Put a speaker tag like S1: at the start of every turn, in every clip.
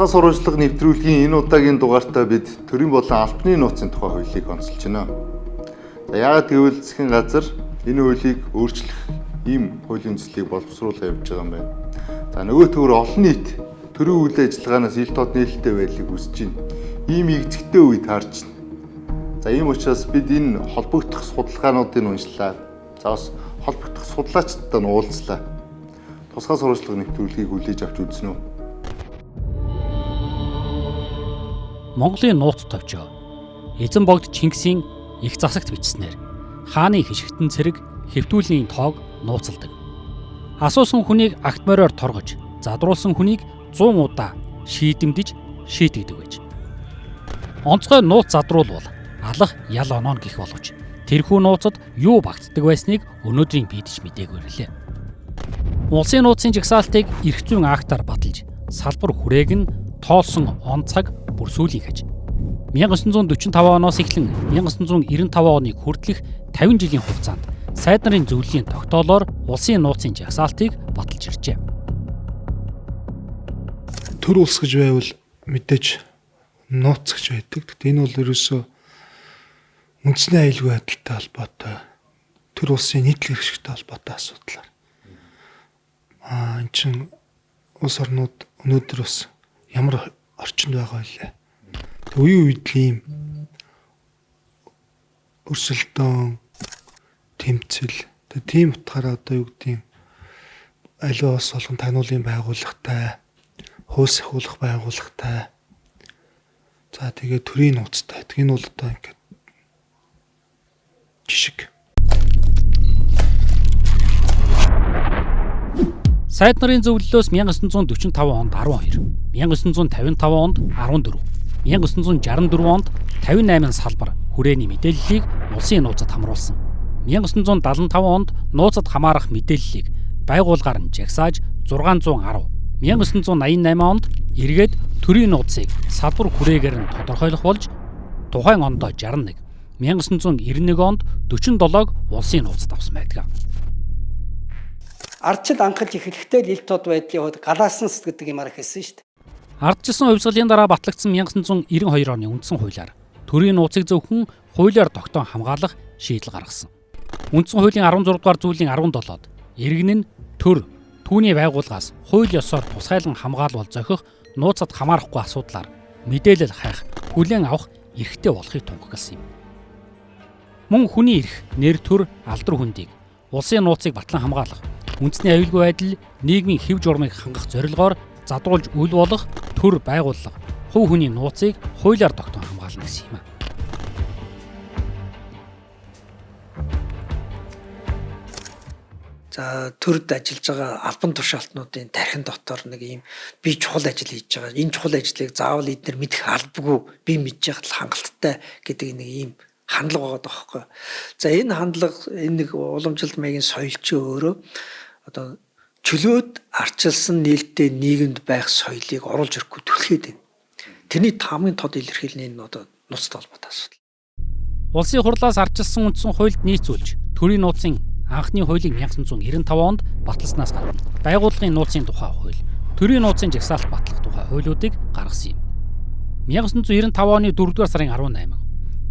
S1: Тусгай сурвалжлага нэвтрүүлгийн энэ удаагийн дугаартаа бид төрийн болон албаны нууцын тухай хуулийг онцолж байна. За яагаад гэвэл засгийн газар энэ хуулийг өөрчлөх ийм хуулийн төслийг боловсруулах явж байгаа юм байна. За нөгөө төвөр олон нийт төрийн үйл ажиллагаанаас ил тод нээлттэй байдлыг хүсэж байна. Ийм игцэгтэй үе таарч байна. За ийм учраас бид энэ холбогдох судалгаануудыг уншлаа. За бас холбогдох судлаачдтай нь уулзлаа. Тусгай сурвалжлага нэвтрүүлгийг хүлээж авч үзнэ үү?
S2: Монголын нууц товчоо эзэн богд Чингисийн их засагт бичснээр хааны хишигтэн цэрэг хэвтүүлгийн тоог нууцалдаг. Асуусан хүнийг агт мориор торгож, задруулсан хүнийг 100 удаа шийдэмдэж шийтгдэг байж. Онцгой нууц задруулвал алах ял оноо гэх боловч тэрхүү нууцад юу багтдаг байсныг өнөөдрийн бидж мдээгүй ирлээ. Улсын нууцын жагсаалтыг эрх зүйн актаар баталж, салбар хүрээг нь тоолсон он цаг бүр сүүлийн хаж. 1945 оноос эхлэн 1995 оныг хүртэлх 50 жилийн хугацаанд сайд нарын зөвлөлийн тогтоолоор улсын нууцын жагсаалтыг баталж иржээ.
S3: Төр улс гэж байвал мэдээж нууц гэж байдаг. Гэхдээ энэ бол ерөөсөө үндэсний аюулгүй байдалтай холбоотой, төр улсын нийтлэг хэрэгшигтэй холбоотой асуудлаар. Энд чинь улс орнууд өнөөдөр бас ямар орчинд байгаа вэ? Үеийн үед л ийм өрсөлдөөн, тэмцэл, тийм утгаараа одоо юу гэдэг аливаа улс болгон таниулын байгууллагатай, хууль сахиулах байгууллагатай. За тэгээ төрийн нууцтай. Энэ бол одоо ингээд жишг.
S2: Сайд нарын зөвлөлөөс 1945 онд 12, 1955 онд 14, 1964 онд 58 салбар хүрээний мэдээллийг улсын нууцад хамруулсан. 1975 онд нууцад хамаарах мэдээллийг байгуулгаар нь жагсааж 610, 1988 онд эргээд төрийн нууцыг салбар хүрээгээр нь тодорхойлох болж тухайн ондоо 61, 1991 онд 47-г улсын нууцад авсан байдаг.
S4: Ардчил анхалж эхлэхдээ ил тод байдлын хувьд галааснс гэдэг юмар хэлсэн шүү дээ.
S2: Ардчилсан хувьсгалын дараа батлагдсан 1992 оны үндсэн хуулиар төрийн нууцыг зөвхөн хуулиар тогтоон хамгаалах шийдэл гаргасан. Үндсэн хуулийн 16 дугаар зүйлийн 17-д иргэн нь төр, түүний байгууллагаас хууль ёсоор тусгайлан хамгаалвал зохих нууцад хамаарахгүй асуудлаар мэдээлэл хайх, хүлээн авах эрхтэй болохыг тунхагласан юм. Мөн хүний эрх, нэр төр, алдар хүндийг улсын нууцыг батлан хамгаалах, үндэсний аюулгүй байдал, нийгмийн хэв журмыг хангах зорилгоор задруулж үл болох төр байгууллага, хувь хүний нууцыг хуулиар тогтоон хамгаална гэсэн юм.
S4: За төрд ажиллаж байгаа албан тушаалтнуудын тархин дотор нэг ийм би чухал ажил хийж байгаа. Энэ чухал ажлыг заавал эдгээр мэдэх албагүй, би мэдж яхад л хангалттай гэдэг нэг ийм хандлага байгаа тоххой. За энэ хандлага энэ нэг уламжлалт маягийн соёл чи өөрөө одоо чөлөөд арчилсан нээлттэй нийгэмд байх соёлыг оруулж ирэхгүй түлхээд байна. Тэрний хамгийн тод илэрхийлэл нь одоо нууцтай холбоотой асуудал.
S2: Улсын хурлаас арчилсан үндсэн хуульд нийцүүлж төрийн нууцын анхны хуулийг 1995 онд баталснаас гадна байгууллагын нууцын тухай хууль, төрийн нууцын жагсаалт батлах тухай хуулиудыг гаргасан юм. 1995 оны 4-р сарын 18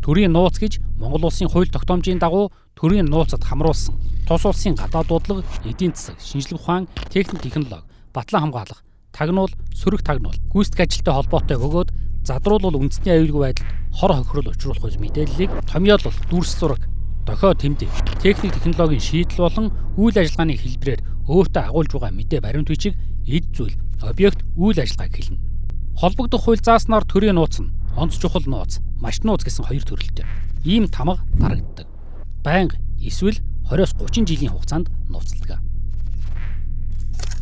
S2: төрийн нууц гэж Монгол улсын хууль тогтоомжийн дагуу төрийн нууцад хамруулсан тус улсын гадаад дуудлага, эдийн засаг, шинжилгээ ухаан, техник технологи, батлан хамгаалах, тагнуул, сөрөг тагнуул, гүйцэтгэх ажилтай холбоотой бөгөөд задруулал үндэсний аюулгүй байдалд хор хохирол учруулах мэдээллийг томьёолол, дүрс зураг, дохио тэмдэг, техник технологийн шийдэл болон үйл ажиллагааны хэлбэрээр өөртөө агуулж байгаа мэдээ баримт бичиг, эд зүйл, объект, үйл ажиллагааг хэлнэ. Холбогдох хууль зааснаар төрийн нууц нь онц чухал нууц, маш нууц гэсэн хоёр төрөлтэй. Ийм тамга дарагддаг. Байнга эсвэл 20-30 жилийн хугацаанд нууцладаг.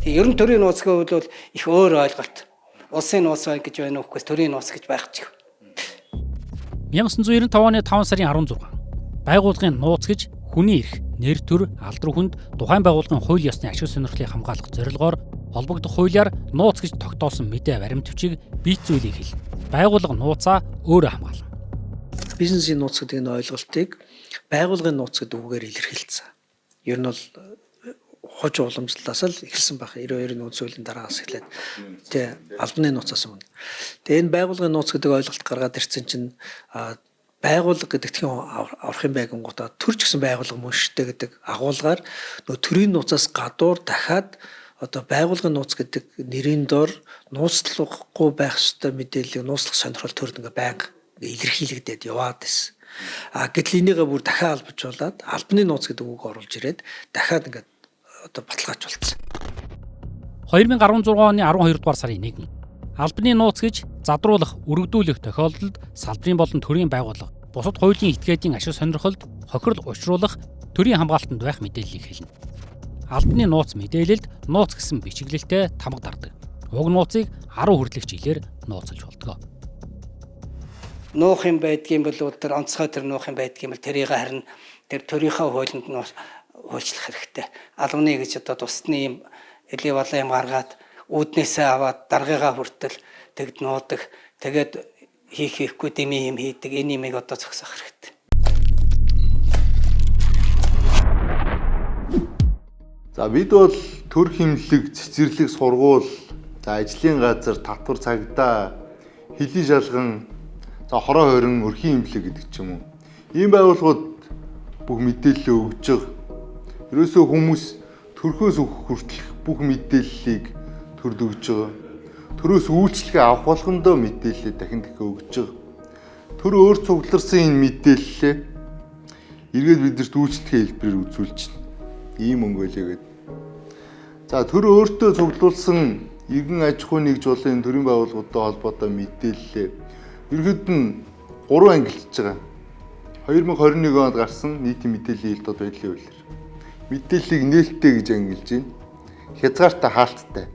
S4: Ер нь төрийн нууц гэвэл их өөр ойлголт. Улсын нууц бай гэж байна уу гэхээс төрийн нууц гэж байх ч.
S2: 1995 оны 5 сарын 16 байгууллагын нууц гэж хүний эрх, нэр төр, алдар хүнд тухайн байгууллагын хууль ёсны ашиг сонирхлыг хамгаалах зорилгоор холбогдох хуулиар нууц гэж тогтоосон мэдээ баримт бичиг бийцүүлэх хэл. Байгууллага нууцаа өөрөө хамгаална.
S4: Бизнесийн нууц гэдэг энэ ойлголтыг байгууллагын нууц гэдэг үгээр илэрхийлсэн. Ер нь бол хуучин уламжлалаас л эхэлсэн байх. 92-ийн үндс хуулийн дараагаас эхлээд тий албаны нууцаас өмнө. Тэгээ энэ байгууллагын нууц гэдэг ойлголт гаргаад ирсэн чинь байгууллага гэдэг тхэн аврах юм байгангуудаа төр ч гэсэн байгууллага мөн штэй гэдэг агуулгаар нөгөө төрийн нууцаас гадуур дахиад одоо байгууллагын нууц гэдэг нэрийн дор нууцлахгүй байх ёстой мэдээлэл нууцлах сонирхол төрд ингээ байнга илэрхийлэгдээд яваад байсан. Гэтэл энийгээ бүр дахиад албажуулаад албаны нууц гэдэг үг оруулж ирээд дахиад ингээ одоо баталгаажуулсан.
S2: 2016 оны 12 дугаар сарын 1 албаны нууц гэж задруулах, өргөдүүлэх тохиолдолд салбарын болон төрийн байгууллага бусад хуулийн этгээдийн ашиг сонирхолд хохирол учруулах төрийн хамгаалтанд байх мэдээллийг хэлнэ. Албаны нууц мэдээлэлд нууц гэсэн бичиглэлтэй тамга дардаг. Уг нууцыг 10 хүртэлх жилээр нууцлж болдог.
S5: Нуух юм байдгийн бол тэр онцгой тэр нуух юм байдгийн бол тэрийг харин тэр төрийнхөө хуулинд нь хуульчлах хэрэгтэй. Албаны гэж одоо тусдны юм эле болоо юм гаргаад үүднээсээ аваад даргыгаа хүртэл тэгд нуудаг. Тэгээд хийхгүй дэмий юм хийдэг. Энэ юмыг одоо зогсоох хэрэгтэй.
S1: За бид бол төр хэмлэг, цэцэрлэг сургууль, за ажлын газар, татвар цагдаа, хэлийн шалган, за хороо хорин, өрхийн хэмлэг гэдэг ч юм уу. Ийм байгууллагууд бүх мэдээлэл өгж байгаа. Ерөөсөө хүмүүс төрхөөс өгөх хүртэлх бүх мэдээллийг төрд өгж байгаа. Төрөөс үйлчлэгээ авах болгондоо мэдээлэл дахин дахин өгж байгаа. Төр өөр цугларсан энэ мэдээллээ эргээд бидэрт үйлчлэгээ хэлбэрээр үзүүлж байна. Ийм өнгө байлээ гэдэг. За төр өөртөө цуглуулсан иргэн аж ахуй нэгж болон төрийн байгууллагуудтай холбоотой мэдээлэл ерөөд нь 3 ангилж байгаа. 2021 онд гарсан нийтийн мэдээллийн хил дод байдлын хуулиар мэдээллийг нээлттэй гэж ангилж байна. Хязгаартай хаалттай.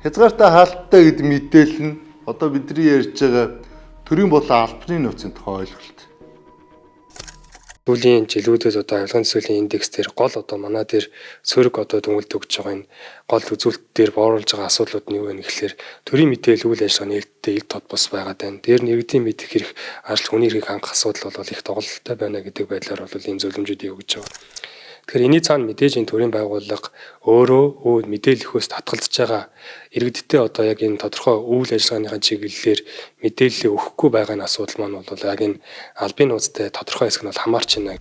S1: Хязгаартай хаалттай гэдэг мэдээлэл нь одоо бидний ярьж байгаа төрийн болон албаны нууцын тухай ойлголт.
S6: Сүүлийн жилүүдээс одоо авилгын төсвөлийн индекс дээр гол одоо манай дээр сөрөг одоо дүнэлт өгж байгаа энэ гол үзүүлэлт дээр бооруулж байгаа асуудлууд нь юу вэ гэхээр төрийн мэдээлэл үйл ажиллагаа нээлттэй ил тод бос байгаад байна. Дээр нь иргэдийн мэдэх хэрэг ажил хүний эрхийг хангах асуудал бол их тоглолттой байна гэдэг байдлаар бол ийм зөвлөмжүүдийг өгж байгаа. Тэгэхээр энэний цаана мэдээж энэ төрийн байгууллага өөрөө мэдээлэлхөөс татгалзаж байгаа иргэдтэй одоо яг энэ тодорхой үйл ажиллагааныхаа чиглэлээр мэдээлэл өгөхгүй байгаа нь асуудал маань бол яг энэ албаны нууцтай тодорхой хэсэг нь бол хамаарч байна.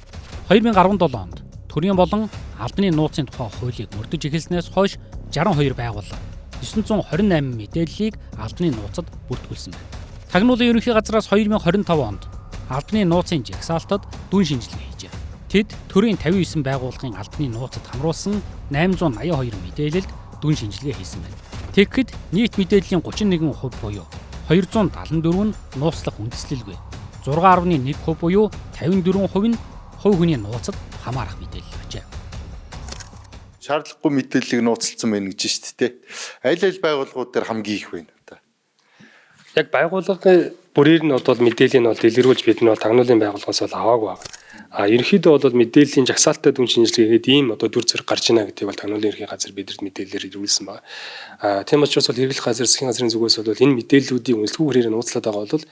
S2: 2017 онд төрийн болон албаны нууцын тухай хуулийг мөрдөж эхэлснээс хойш 62 байгууллага 928 мэдээллийг албаны нууцад бүртгүүлсэн байна. Тагнуулын ерөнхий газраас 2025 онд албаны нууцын жагсаалтад дүн шинжилгээ хийжээ. Тэд төрийн 59 байгууллагын албаны нууцад хамруулсан 882 мэдээлэлд дүн шинжилгээ хийсэн байна. Тэгэхэд нийт мэдээллийн 31% буюу 274 нь нууцлах үндэслэлгүй. 6.1% буюу 54% нь хувь хүний нууцад хамаарах мэдээлэл байжээ.
S1: Шаардлагагүй мэдээллийг нууцлсан байна гэж шүү дээ. Аль байгууллагууд дээр хамгийн их байна одоо.
S6: Яг байгууллагын бүрээр нь бол мэдээлэл нь бол дэлгэрүүлж бид нь бол тагнуулын байгууллагаас бол аваагүй байна. Ерөнхийдөө бол мэдээллийн жагсаалттай дүн шинжилгээгээд ийм одоо дүр зэрэг гарч ийнэ гэдэг бол тагнуулын ерхий газар бидэнд мэдээлэлээр ирүүлсэн байна. Тийм учраас бол хэрэглэх газар, засгийн газрын зүгээс бол энэ мэдээллүүдийн үнэлэхгүй хүрээр нууцлаад байгаа бол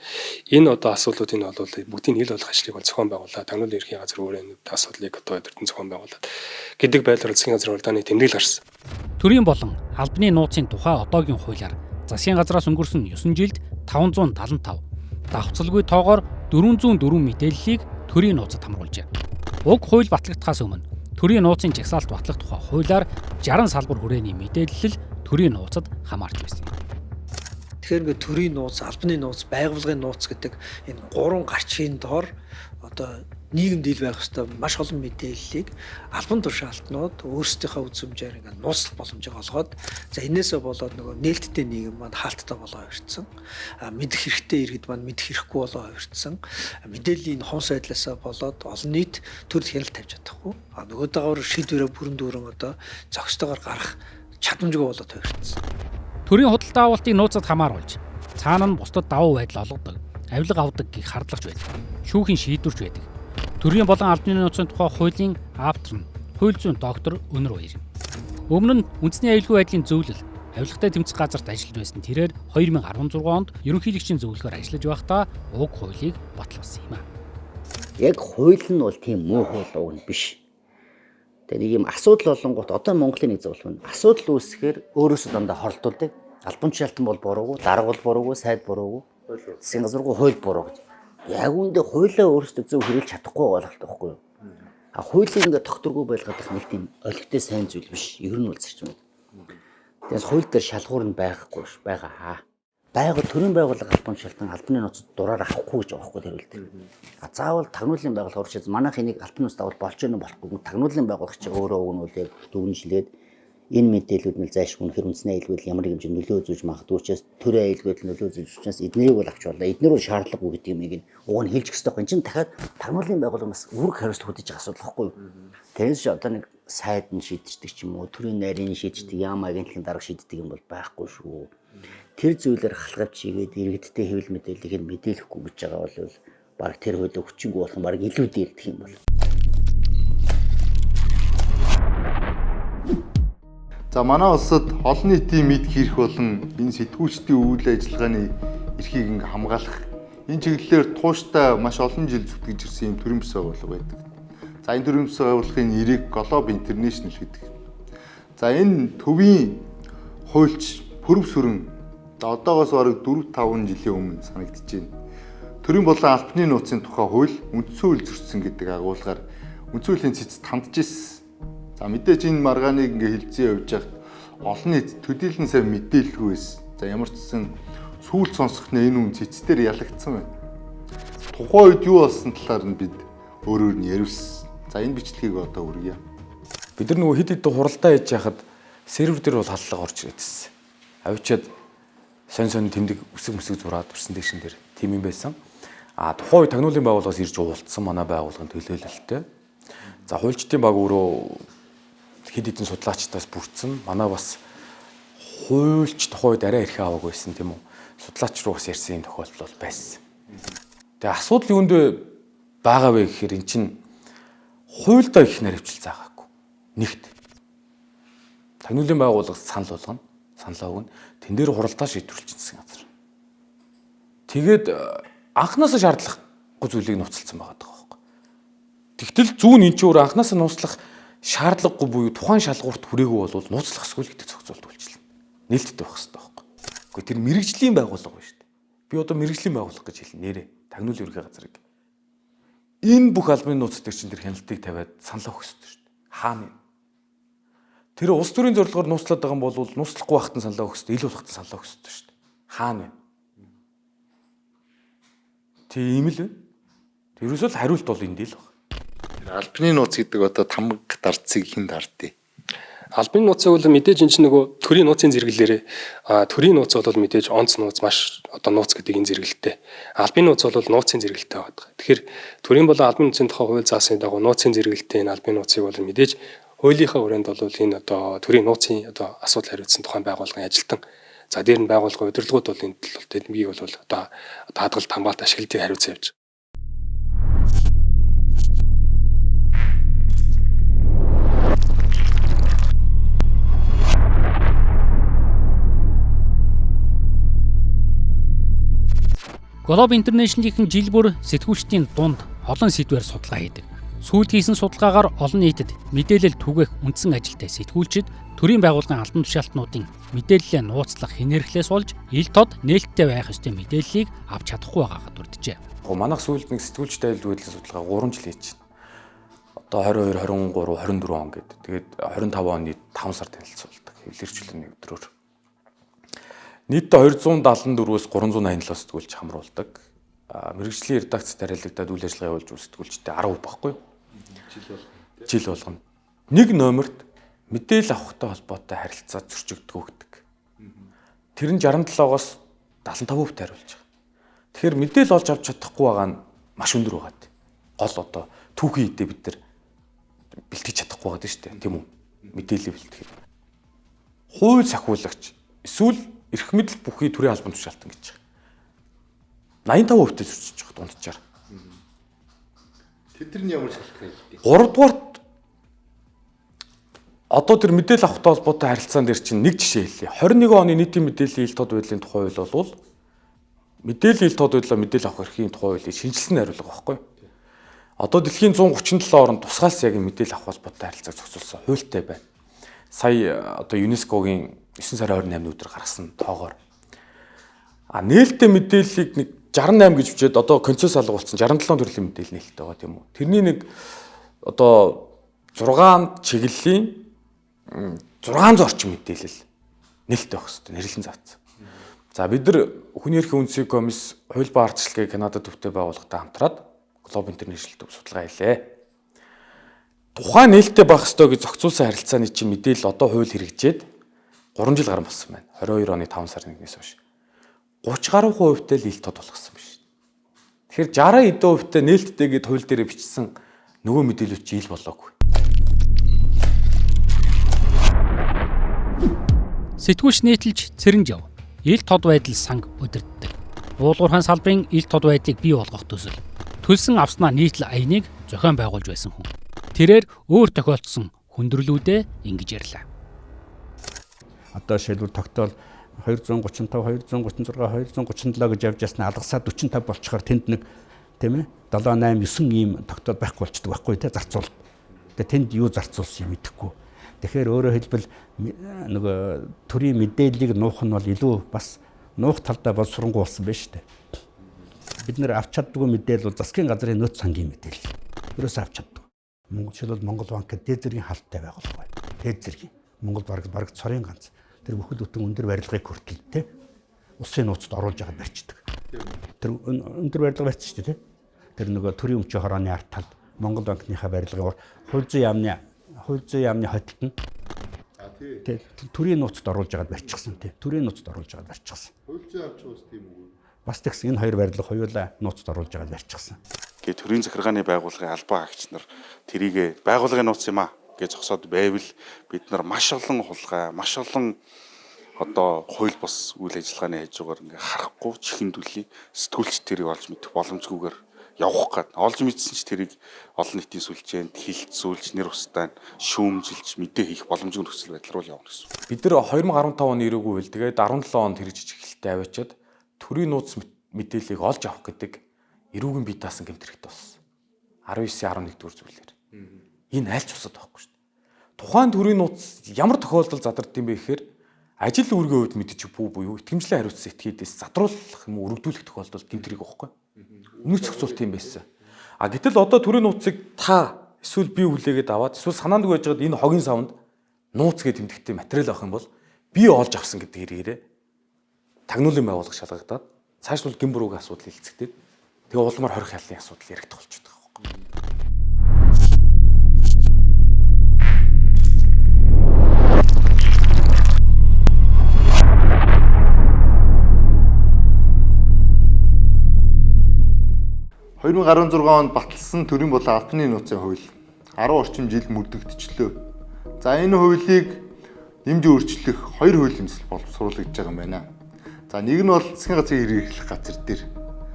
S6: энэ одоо асуудлуудыг бол бүгдийг нь хэл болох ажлыг бол зохион байгуулаад тагнуулын ерхий газар өөрөө энэ асуудлыг одоо өдөртөн зохион байгуулаад гэдэг байдлаар засгийн газрын уралдааны тэмдэглэл гарсан.
S2: Төрийн болон албаны нууцын тухай одоогийн хуулиар засгийн газраас өнгөрсөн 9 жилд 575, давхцалгүй тоогоор 404 мэдээллийг төрийн нууцад хамруулжээ. Уг хууль батлагдахаас өмнө төрийн нууцын жагсаалт батлах тухай хуулиар 60 салбар хүрээний мэдээлэл төрийн нууцад хамаарч байсан.
S4: Тэгэхээр ингээд төрийн нууц, албаны нууц, байгууллагын нууц гэдэг энэ 3 гарчийн дор одоо нийгэмд ил байх ёстой маш олон мэдээллийг албан тушаалтнууд өөрсдийнхөө үзмжээр ингээд нууцлах боломжийг олгоод за энээсээ болоод нөгөө нээлттэй нийгэм маань хаалттай болоо хувирсан. Мэдэх хэрэгтэй иргэд маань мэдэх хэрэггүй болоо хувирсан. Мэдээллийн хонс байдлаасаа болоод олон нийт төр хяналт тавьж чадахгүй. Нөгөө дагаар шийдвэрээ бүрэн дүүрэн одоо зохистойгоор гарах чадамжгүй болоод хувирсан.
S2: Төрийн худалдаа авалтыг нууцад хамааруулж цаана нь бусдад давуу байдал олгодог, авилга авдаг гэх хардлагч байдаг. Шүүхийн шийдвэрч байдаг. Төрийн болон албаны нууцын тухай хуулийн автор нь хууль зүйн доктор Өнөр Баяр. Өмнө нь үндэсний аюулгүй байдлын зөвлөл авилгатай тэмцэх газарт ажиллаж байсан тэрээр 2016 онд ерөнхийлөгчийн зөвлөхөөр ажиллаж байхдаа уг хуулийг батлуулсан юм а.
S7: Яг хууль нь бол тийм муу хууль уг нь биш. Тэгээ нэг юм асуудал болонгууд одоо Монголын нэг зөвлөх нь асуудал үүсгэхээр өөрөөсөө дандаа хоролдуулдаг. Албан тушаалтан бол буруугүй, дарга бол буруугүй, сайд буруугүй. Засгийн газрын хууль буруу гэж. Яг үүндээ хуулиа өөрөөсөө зөв хэрэглэж чадахгүй байгаа байхгүй юу? А хуулийг ингээд тогтворгүй байлгаад нэг тийм олигтой сайн зүйл биш. Ер нь бол зарчим. Тэгээс хууль дээр шалгуур нь байхгүй ш. Байгаа. Төрийн байгууллага албан тушаалтан албаны нууцад дураар авахгүй гэж байгаа байхгүй тэр үл дээр. А заавал тагнуулын байгууллага урьдчилж манайх энийг албан нууцад давал болж гэнэ болохгүй. Тагнуулын байгууллагч өөрөө өгнүүлээд дүгнжлээд энэ мэдээлүүд нь зайлшгүй хэр үндэсний аюулгүй ямар хэмжээнд нөлөө үзүүлж магадгүй учраас төрийн аюулгүйд нөлөө үзүүлж учраас эднэрийг бол авч болно. Эднэр бол шаардлагагүй гэдэг юмыг уг нь хэлж өгөх хэрэгтэй. Энд чинь дахиад тагнуулын байгууллага бас үүрэг хариуцлага хүлээж авах асуудал байхгүй юу? Тэрээс ч одоо нэг сайд нь шийдчихдэг ч юм уу, төрийн нарийн шийдчихдэг, яам агентлагийн дарга шийддэг юм бол байхгүй шүү. Тэр зүйлээр халахвч хийгээд иргэдтэй хэвлэл мэдээллийг нь мэдээлэхгүй гэж байгаа бол баг тэр хуулийг хүчингүй болох нь баг илүү дээрдэх юм бол.
S1: За манай улсад олон нийтийн мэд хийх болон энэ сэтгүүлчдийн үйл ажиллагааны эрхийг ингээ хамгаалах энэ чиглэлээр тууштай маш олон жил зүтгэж ирсэн юм төрийн бүс байгууллага байдаг. За энэ төрийн бүс байгууллагын нэрийг Global International гэдэг. За энэ төвийн хуульч Пүрэв сүрэн одоогоос бараг 4-5 жилийн өмнө санагдаж байна. Төрийн болон албаны нууцын тухай хууль үндсэн хууль зөрчсөн гэдэг агуулгаар үндсэн хуулийн цэцэд хандж ирсэн. За мэдээж энэ маргааныг ингээ хэлцээ явж байхад олон нийт төдийлөн сайн мэдээлгүй байсан. За ямар ч гэсэн сүүл сонсох нь энэ үн цэцдэр ялагдсан байна. Тухайн үед юу болсон талаар нь бид өөрөөр нь ярьсан. За энэ бичлэгийг одоо үргэе.
S8: Бид нар нөгөө хэд хэдэн хуралдаа хийж яхад сервер дээр бол халдлага орж ирээдсэн. Авчиад сонь тэмдэг үсэг зураад персентажн дээр тийм юм байсан. Тухайн үед тагнуулын байгууллагаас ирж уулзсан манай байгууллагын төлөөлөлттэй. За хуульчдын баг өөрөө хэд хэдэн судлаачдаас бүрдсэн. Манай бас хуульч тухайн үед арай их аваагүй байсан тийм үү. Судлаач руу бас ярьсан юм тохиолдол байсан. Тэгээ асуудал юунд байгаа вэ гэхээр эн чинь хуульдаа их наривчл заагаагүй. Нэгт. Тагнуулын байгууллагаас санал болгоно. Саналаа өгнө. Тэн дээр хуралдаа шийдвэрлэжсэн газар. Тэгээд анхнаасаа шаардлагагүй зүйлийг нууцлсан байгаа даа. Тэгтэл зүүн эн чинь өөр анхнаасаа нууцлах шаардлагагүй буюу тухайн шалгуурт хүрээгүй бол нууцлах эсвэл гэдэг зохицуулт үйлчлэн нээлттэй байх хэрэгтэй байхгүй. Гэхдээ тэр мэрэгжлийн байгууллага байна шүү дээ. Би одоо мэрэгжлийн байгууллага гэж хэлнэ нэрээ. Тагнуулын ерөнхий газрыг. Энэ бүх албаны нууц дээр чинь тэр хяналтыг тавиад санал өгөх хэрэгтэй шүү дээ. Хаана вэ? Тэр улс төрийн зорилгоор нууцлаад байгаа юм бол нууцлахгүй байхад нь санал өгөх хэрэгтэй, ил болоход санал өгөх хэрэгтэй шүү дээ. Хаана вэ? Тийм л вэ? Тэрөөсөө л хариулт бол энд л байна.
S1: Албаны нууц гэдэг одоо тамга дардцыг хэн дардыг?
S6: Албаны нууцыг бол мэдээж энэ чинь нөгөө төрийн нууцын зэрэглэлээр төрийн нууц бол мэдээж онц нууц маш одоо нууц гэдэг энэ зэрэглэлтэй. Албаны нууц бол нууцын зэрэглэлтэй байдаг. Тэгэхээр төрийн болон албаны нууцын тухай хууль заасны дагуу нууцын зэрэглэлтэй энэ албаны нууцыг бол мэдээж хуулийнхаа хүрээнд бол энэ одоо төрийн нууцын одоо асуудал хариуцсан тухайн байгууллагын ажилтан за дээр нь байгууллагын удирдлагууд бол энэ тал би бол одоо хадгалт хамгаалалт ашиглалтыг хариуцсан явж.
S2: Global International-ийн жил бүр сэтгүүлчдийн дунд олон сэдвээр судалгаа хийдэг. Сүүлд хийсэн судалгаагаар олон нийтэд мэдээлэл түгээх үндсэн ажилтай сэтгүүлчид төрийн байгууллагын албан тушаалтнуудын мэдээллээ нууцлах хинэрхлээс болж ил тод нээлттэй байх ёстой мэдээллийг авч чадахгүй байгаагаа дурджээ.
S8: Манайх сүүлд нэг сэтгүүлчтэй аюулгүй судалгаа 3 жил хийж байна. Одоо 22, 23, 24 он гэдэг. Тэгээд 25 оны 5 сар танилцуулдаг. Хэвлэрчлэн нэг өдрөөр. Нийтдээ 274-өөс 387 сэтгүүлч хамруулдаг. Мэргэжлийн редакцид харилцагдаад үйл ажиллагаа явуулж сэтгүүлчтэй 10 баггүй юу? Жил болгоно. Нэг номерт мэдээлэл авахтай холбоотой харилцаа зөрчигдгөө гэдэг. Тэр нь 67-оос 75% хариулж байгаа. Тэгэхээр мэдээлэл олж авч чадахгүй байгаа нь маш өндөр байгаа. Гол одоо түүхийн хідээ бид нар бэлтгэж чадахгүй байгаа шүү дээ, тийм үү? Мэдээлэл бэлтгэх. Хууль сахиулагч эсвэл эрх мэдэл бүхий төрийн албан тушаалтан гэж байгаа. 85% зөрчиж байгаа дунджаар.
S1: Тэд нар ямар шалтгаан хэлдэг?
S8: 3 дугаарт одоо тэр мэдээлэл авахтай холбоотой харилцаан дээр чинь нэг жишээ хэлье. 21 оны нийтийн мэдээллийн ил тод байдлын тухай хууль бол мэдээллийн ил тод байдлаа мэдээлэл авах эрхийн тухай хуулийг шинжилсэн хариулга байхгүй юу? Одоо дэлхийн 137 орнд тусгаас яг мэдээлэл авах холбоотой харилцааг зохицуулсан хуультай байна. Сая одоо ЮНЕСКОгийн 9 сарын 28-ны өдөр гаргасан тоогоор нээлттэй мэдээллийг нэг 68 гэж бичээд одоо консенсус алгуулсан 67 төрлийн мэдээлэл нээлттэй байгаа тийм үү. Тэрний нэг одоо 6 чиглэлийн 600 орчим мэдээлэл нээлттэй байх хэрэгтэй нэрлэн заасан. За бид нар хүний эрхийн үндэсний комисс хууль ба ардчилгааг Канадад төвтэй байгууллагатай хамтраад Global International төв судалгаа хийлээ. Тухайн нээлттэй байх ёстой гэж зохицуулсан харилцааны чинь мэдээлэл одоо хууль хэрэгжээд 3 жил гарсан болсон байна. 22 оны 5 сарын 1-ээс хойш 30 гаруй хувьтай л ил тод болгосон байна шүү дээ. Тэгэхээр 60 эдэн хувьтай нээлттэй гэд хууль дээр бичсэн нөгөө мэдээлүүд чи ил болоогүй.
S2: Сэтгүүлч нийтэлж цэрэнж яв. Ил тод байдал санг удирддаг. Уулуурхайн салбарын ил тод байдлыг бий болгох төсөл. Төлсөн авснаа нийтлэл аяныг зохион байгуулж байсан хүн. Тэрээр өөр тохиолдсон хүндрэлүүдээ ингэж ярьлаа.
S9: Одоо шилбэл тогтоол 235, 236, 237 гэж явж ясна алгасаа 45 болчихоор тэнд нэг тийм ээ 7, 8, 9 ийм тогтоол байхгүй болчдөг байхгүй те зарцуул. Тэгээ тэнд юу зарцуулсан юм мэдэхгүй. Тэгэхээр өөрөөр хэлбэл нөгөө төрийн мэдээллийг нуух нь бол илүү бас нуух талдаа боловсронгуй болсон байна шүү дээ. Бид нэр авч чаддгүй мэдээлэл бол засгийн газрын нөөц сангийн мэдээлэл. Ерөөсөө авч чаддаг. Монгол банк дээд зэргийн халттай байгуулга байна. Дээд зэргийн Монгол бараг цорын ганц. Тэр бүхэл бүтэн өндөр барилгыг хүртэл те улсын нууцд оруулж байгаа барьцдаг. Тэр өндөр барилга барьсан шүү дээ. Тэр нөгөө төрийн өмчийн хорооны ард талд Монгол банкныхаа барилгыг хууль зүйн яамны хотод нь төрийн нууцд оруулж байгаа барьчихсан те. Төрийн нууцд оруулж байгаа барьчихсан.
S1: Хууль зүйн авч бас тийм үү?
S9: Бас тэгс энэ хоёр барилга хоёулаа нууцд оруулж байгаа барьчихсан.
S10: Тэгээ төрийн захиргааны байгууллагын албан хаагч нар тэрийг байгууллагын нууц юм аа гэж зогсоод байвал бид нар маш олон хулгай, маш олон одоо хууль бус үйл ажиллагааны хажуугаар ингээ харахгүй чихэндүлийн сэтгүүлч тэрийг олж мэдэх боломжгүйгээр явах гээд олж мэдсэн ч тэрийг олон нийтийн сүлжээнд хилцүүлж нэр устдаа шүүмжилж мэдээ хийх боломжгүй нөхцөл байдал руу явна гэсэн.
S8: Бид нар 2015 оны ирээгүй үйл тэгээд 17 онд хэрэгжиж эхэлтэй аваачаад төрийн нууц мэдээллийг олж авах гэдэг эрүүгийн бие даасан гэмтэрхтэй болсон. 19-11 дугаар зүйлээр. Энэ аль ч усад байхгүй шүү дээ. Тухайн төрийн нууц ямар тохиолдолд задардаг юм бэ гэхээр ажил үүргийн үед мэдчих буюу итгэмжлэн хариуцсан этгээдээс задруулах юм уу өргөдүүлэх тохиолдолд гэмтрийг واخгүй. Өмнөх зохицуулт юм байсан. Гэтэл одоо төрийн нууцыг та эсвэл би хүлээгээд аваад эсвэл санаанд байж байгаад энэ хогийн савнд нууц гэдэг тэмдэгтэй материал авах юм бол би олж авсан гэдэг хэрэгээрээ тагнуулын байгууллага шалгагдаад цаашдал гин буруугийн асуудал хэлцэгдээд тэгээ улмаар хорих яллын асуудал яригдах болчиход байгаа байхгүй.
S1: – 2016 онд баталсан төрийн болон албаны нууцын хууль 10 орчим жил мөрдөгдчихлөө. За энэ хуулийг нэмж өөрчлөх 2 хууль нэмсэл боловсруулагдж байгаа юм байна. За нэг нь бол засгийн газрын хэрэглэх газар дээр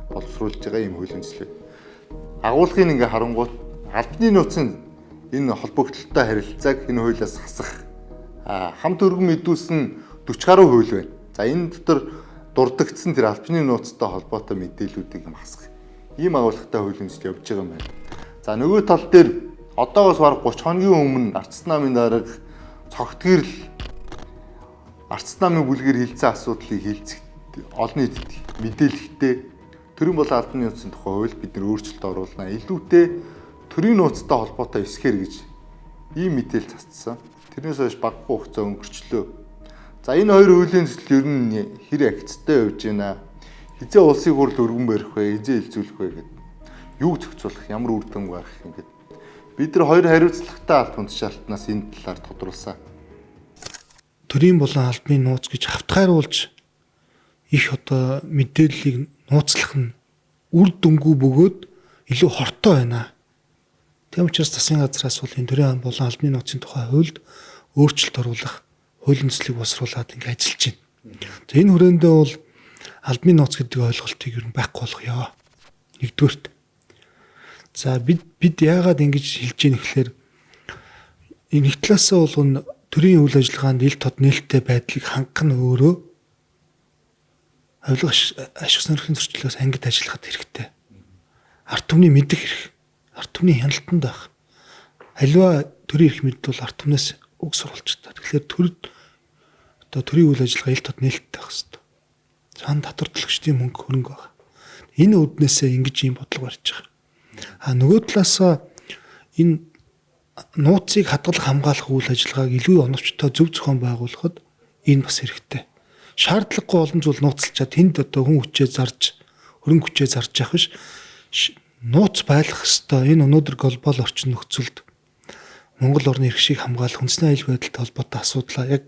S1: боловсруулж байгаа юм хууль нэмслээ. Агуулгын ингээ харангуут албаны нууцын энэ холбогдлолтой харилцааг энэ хуулиас хасах хамт өргөн мэдүүлсэн 40 гаруй хууль байна. За энэ дотор дурддагдсан тэр албаны нууцтай холбоотой мэдээллүүдийг юм хасах ийм агуулгатай хууль нэмсэл явж байгаа юм байна. За нөгөө тал дээр одоогоос бараг 30 хоногийн өмнө Арчс намын дарга цогтгэрл Арчс намын бүлгээр хилцсэн асуудлыг хилцэх олон нийтэд мэдээлэхдээ төрийн болон албаны нууцын тухай хууль бид нэр өөрчлөлт оруулнаа. Илүүтэй төрийн нууцтай холбоотой эсгээр гэж ийм мэдээлэл цацсан. Тэрнээс хойш багагүй хугацаа өнгөрчлөө. За энэ хоёр хуулийн төсөл ер нь хэр агцтай явж байна. Хизээ улсыг хурл өргөн барих вэ, хизээ хилцүүлэх вэ гэдэг. Юуг зохицуулах, ямар үр дүн гаргах юм гээд. Бид нар хоёр хариуцлагатай аль тундшаалтнаас энэ талаар тодруулсан.
S3: Төрийн болон албаны нууц гэж хавтгайруулж их одоо мэдээллийг нууцлах нь үр дүнгүй бөгөөд илүү хортой байна. Тэм учраас засгийн газраас бол энэ төрийн болон албаны нууцын тухай хуульд өөрчлөлт оруулах, хуулийн төслийг боловсруулад ингэ ажиллаж байна. За энэ хүрээндээ бол албаны нууц гэдэг ойлголтыг ер нь байхгүй болгоё. Нэгдүгээрт. За бид яагаад ингэж хэлж ийм гэхээр нэг талаасаа бол төрийн үйл ажиллагаанд ил тод нээлттэй байдлыг хангах нь өөрөө авилга ашиг сонирхлын зөрчлөөс ангид ажиллахад хэрэгтэй. Ард түмний мэдэх хэрэг. ард түмний хяналтанд байх. Аливаа төрийн эрх мэдэл бол ард түмнээс уг сурвалжтай. Тэгэхээр төрийн үйл ажиллагаа ил тод нээлттэй байх хэрэгтэй. Цаана татварлагчдын мөнгө хөрөнгө байна. Энэ үднээсээ ингэж ийм бодлого барьж байгаа. Нөгөө талаасаа энэ нууцыг хадгалах хамгаалах үйл ажиллагааг илүү оновчтой зөв зохион байгуулахад энэ бас хэрэгтэй. Шаардлагагүй олон зүйл нууцлчаад тэнд хүн хүчээ зарж, хөрөнгө хүчээ зарж явах биш. Нууц байлгах ёстой. Энэ өнөөдөр глобал орчин нөхцөлд Монгол орны эрх шийг хамгаалах үндэсний аюулгүй байдалтай холбоотой асуудлаа яг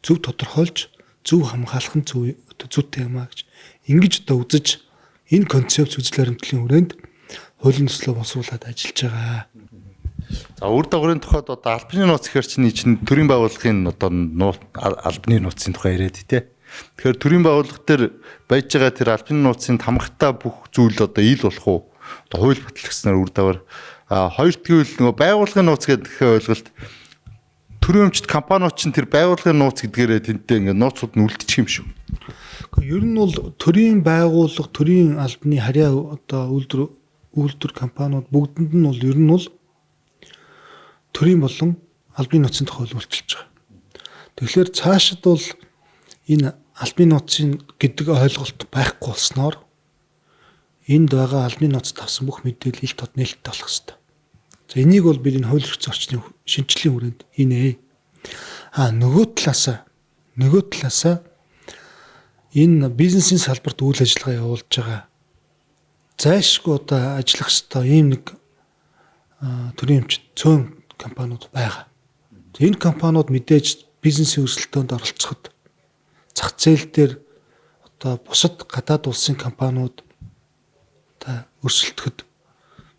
S3: зөв тодорхойлж, зөв хамгаалах нь зүйтэй юм а гэж ингэж үзэж энэ концепц үзэл баримтлалын хүрээнд хуулийн төслөө боловсруулад ажиллаж байгаа.
S1: За үр дагаврын тухайд одоо албаны нууц гэхэр чинь төрийн байгууллагын одоо албаны нууцын тухай яриад тий. Тэгэхээр төрийн байгууллага дээр байж байгаа тэр албаны нууцын тамхтай бүх зүйл одоо ил болох уу? Одоо хууль батлагснаар үр дагавар. Хоёр тэгвэл нөгөө байгууллагын нууц гэдэг ойлголт төрийн өмчт компаниуд чинь тэр байгууллагын нууц гэдгээрээ тэнтэй ингээд нууцуд нь үлдчих юм шүү.
S3: Гэхдээ ер нь бол төрийн байгууллага, төрийн албаны харьяа одоо үйлдвэр компаниуд бүгдэнд нь бол ер нь бол төрийн болон албаны нууцын тухай үйлчилж байгаа. Тэгэхээр цаашид бол энэ албаны нууцын гэдэг ойлголт байхгүй болсноор энд байгаа албаны нууцд авсан бүх мэдээлэл ил тод нээлттэй болох хэрэгтэй. За энийг бол бид энэ хууль эрх зүйн орчны шинжилгээний хүрээнд хийнэ. Нөгөө талаасаа энэ бизнесийн салбарт үйл ажиллагаа явуулж байгаа зайлшгүй одоо ажиллах ёстой ийм нэг төрийн эмчит цөөн компаниуд байгаа. Энэ компаниуд мэдээж бизнесийн өрсөлдөөнд оролцоход зах зээл дээр одоо бусад гадаад улсын компаниуд одоо өрсөлдөхөд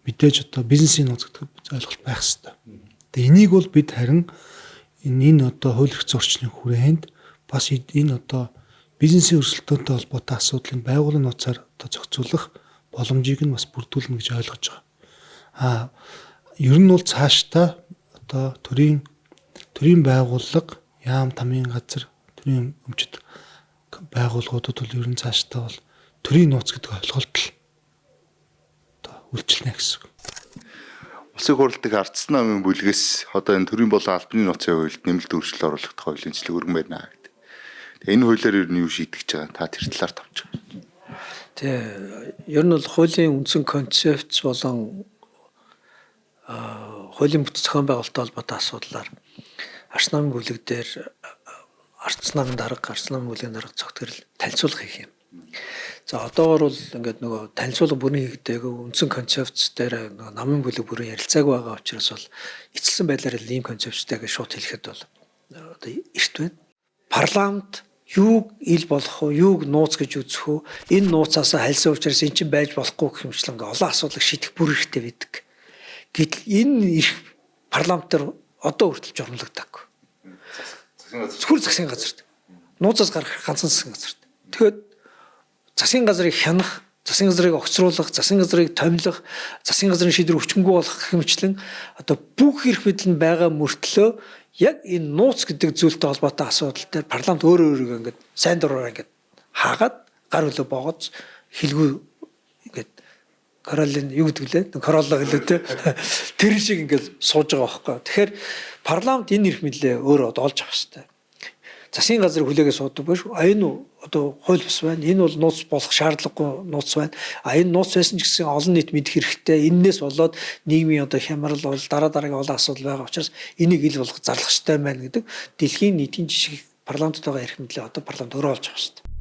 S3: мэдээж одоо бизнесийн нууц гэдэг ойлголт байх хэрэгтэй. Тэгээ энийг бол бид харин энэ одоо хууль эрх зүйн орчны хүрээнд бас энэ одоо бизнесийн өрсөлдөөнтэй холбоотой асуудлыг байгууллагын нууцаар одоо зохицуулах боломжийг нь бас бүрдүүлнэ гэж ойлгож байгаа. Ер нь бол цаашдаа одоо төрийн байгууллага, яам тамийн газар, төрийн өмчит байгууллагуудад бол ер нь цаашдаа бол төрийн нууц гэдэг ойлголт л одоо үйлчлэнэ гэсэн.
S1: Улсын хурлын ардсан намын бүлгээс одоо энэ төрийн болон албаны нууцын хуульд нэмэлт өөрчлөлт оруулах тухай хуулийн цэцлэг өргөн байна гэдэг. Тэгээ энэ хуулиар ер нь юу шийдэж байгаа? Та тэр талаар тавьж байгаа.
S4: Тэгээ ер нь бол хуулийн үндсэн концепц болон хуулийн бүтэц зохион байгуулалттай холбоотой асуудлаар арс намын бүлэг дээр арс намын дарга цогтгорол танилцуулга хийх юм. За одоогор бол ингээд нөгөө танилцуулга бүрийн хийгдээгүй үндсэн концепц дээр нөгөө намын бүлэг бүрэн ярилцаагүй байгаа учраас бол эцэлсэн байдлаар л ийм концепцтэй гэж шууд хэлэхэд бол одоо эрт байна. Парламент юуг ил болох уу, юуг нууц гэж үзэх үү? Энэ нууцаас хальсан учраас эн чинь байж болохгүй гэх юмчлан олон асуудлыг шийдэх бүр хэрэгтэй байдаг. Гэтэл энэ их парламентаар одоо хүртэл журмлагдаагүй. Зөвхөн засгийн газарт. Нууцаас гарах ганцхан засгийн газарт. Тэгэхэд засгийн газрыг хянах, засгийн газрыг огцруулах, засгийн газрыг томилох, засгийн газрын шийдвэр хүчингүй болгох хэмжлэн одоо бүх эрх мэдэл нь байгаа мөртлөө яг энэ нууц гэдэг зүйлтэй холбоотой асуудал дээр парламент өөрөө ингээд сайн дураараа ингээд хаагаад гар хөлөө боогоц хэлгүй ингээд Каролин юу гэдэг лээ? Королло гэлээ те. Тэр шиг ингээд сууж байгаа байхгүй. Тэгэхээр парламент энэ эрх мэдлээ өөрөө олж авах хэрэгтэй. Засгийн газрын хүлээгээ суудаг биш. Энэ одоо хууль бус байна. Энэ бол нууц болох шаардлагагүй нууц байна. Энэ нууц байсан ч гэсэн олон нийт мэдэх хэрэгтэй. Эннээс болоод нийгмийн одоо хямрал бол дараагийн олон асуудал байгаа учраас энийг ил болгох зарлах хэрэгтэй байна гэдэг дэлхийн нийтийн жишгийг парламентод байгаа эрх мэдлээ одоо парламент өөрөө олж авах хэрэгтэй.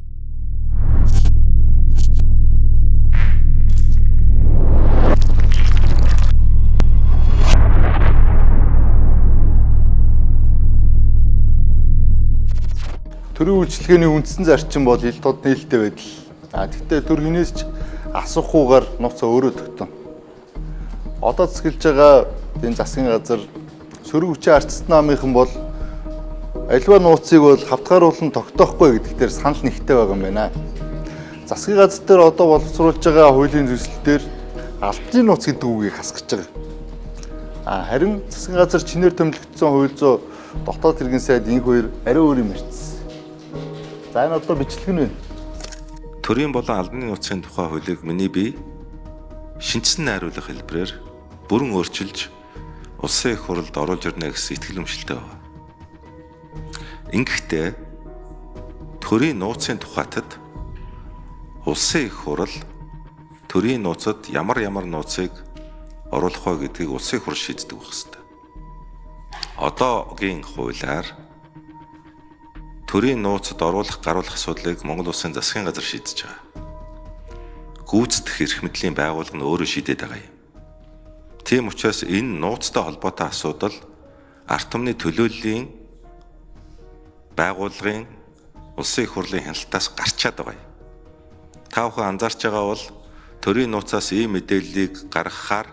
S1: Төрийн үйлчлэгээний үндсэн зарчим бол ил тод нээлттэй байдал. Гэхдээ төр хинээс ч асуухгүйгээр нууцаа өөрөө тогтно. Одоо засаглаж байгаа энэ засгийн газар сөрөг хүчийн ардсан намынхан бол аливаа нууцыг бол хавтгааруулан тогтоохгүй гэдэг дээр санал нэгтэй байгаа юм байна. Засгийн газар дээр одоо боловсруулж байгаа хуулийн төсөл дээр албаны нууц гэдэг үгийг хасгаж байгаа. Харин засгийн газар чинээр томилогдсон хууль зүйн дотоод хэргийн сайд энэ хоёр ариун өөр юм ярьсан. За энэ одоо бичлэг нь байна.
S11: Төрийн болон албаны нууцын тухай хуулийг миний бие шинжсэн найруулах хэлбэрээр бүрэн өөрчилж улсын их хурлд оруулж ирнэ гэсэн итгэл үнэмшилтэй байна. Ингэхдээ төрийн нууцын тухайтад улсын их хурл төрийн нууцад ямар нууцыг оруулах вэ гэдгийг улсын их хурл шийддэг байх ёстой. Одоогийн хуулиар төрийн нууцад оруулах гаруулах асуудлыг Монгол Улсын засгийн газар шийдэж байгаа. Гүйцэтгэх эрх мэдлийн байгууллага нь өөрөө шийдээд байгаа юм. Тийм учраас энэ нууцтай холбоотой асуудал ард түмний төлөөллийн байгууллагын улсын их хурлын хяналтаас гарчаад байгаа юм. Та бүхэн анзаарч байгаа бол төрийн нууцаас ийм мэдээллийг гаргахаар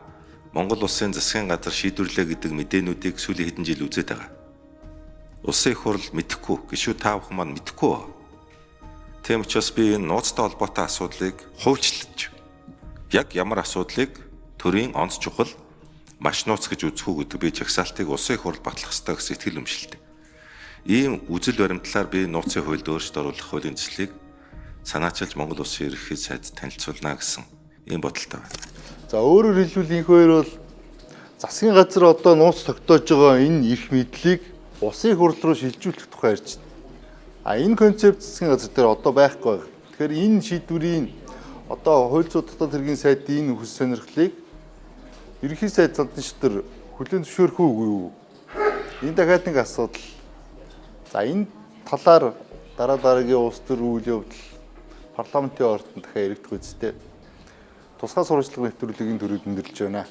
S11: Монгол Улсын засгийн газар шийдвэрлээ гэдэг мэдээнүүдийг сүүлийн хэдэн жил үзээд байгаа. Улсын их хурл мэдэхгүй, гишүүд та бүхэн маань мэдэхгүй байна. Тийм учраас би энэ нууцтай холбоотой асуудлыг хуульчлаж яг ямар асуудлыг төрийн онц чухал маш нууц гэж үзэх үү гэдэг би жагсаалтыг улсын их хурл батлах ёстой гэсэн итгэл үнэмшилтэй. Ийм үзэл баримтлаар би нууцын хуульд өөрчлөлт оруулах хуулийн төслийг санаачилж Монгол Улсын ерөнхий сайд танилцуулна гэсэн ийм бодолтой байна.
S1: За өөрөөр хэлбэл энэ хоёр бол засгийн газар одоо нууц тогтоож байгаа энэ эрх мэдлийг улсын их хурл руу шилжүүлэх тухай ярьж байна. Энэ концепт засгийн газар дээр одоо байхгүй байна. Тэгэхээр энэ шийдвэрийн одоо хууль зүйн дотоод хэргийн сайдын энэ хүс сонирхлыг ерөнхий сайд залдан шатар хүлээн зөвшөөрөх үгүй юу? Энэ дахиад нэг асуудал. За энэ талаар дараагийн улс төр үйл явдал парламентын ордонд дахиад яригдах үстэй. Тусгай сурвалжлага нэвтрүүлгийн төрөд өндөрлөж байна.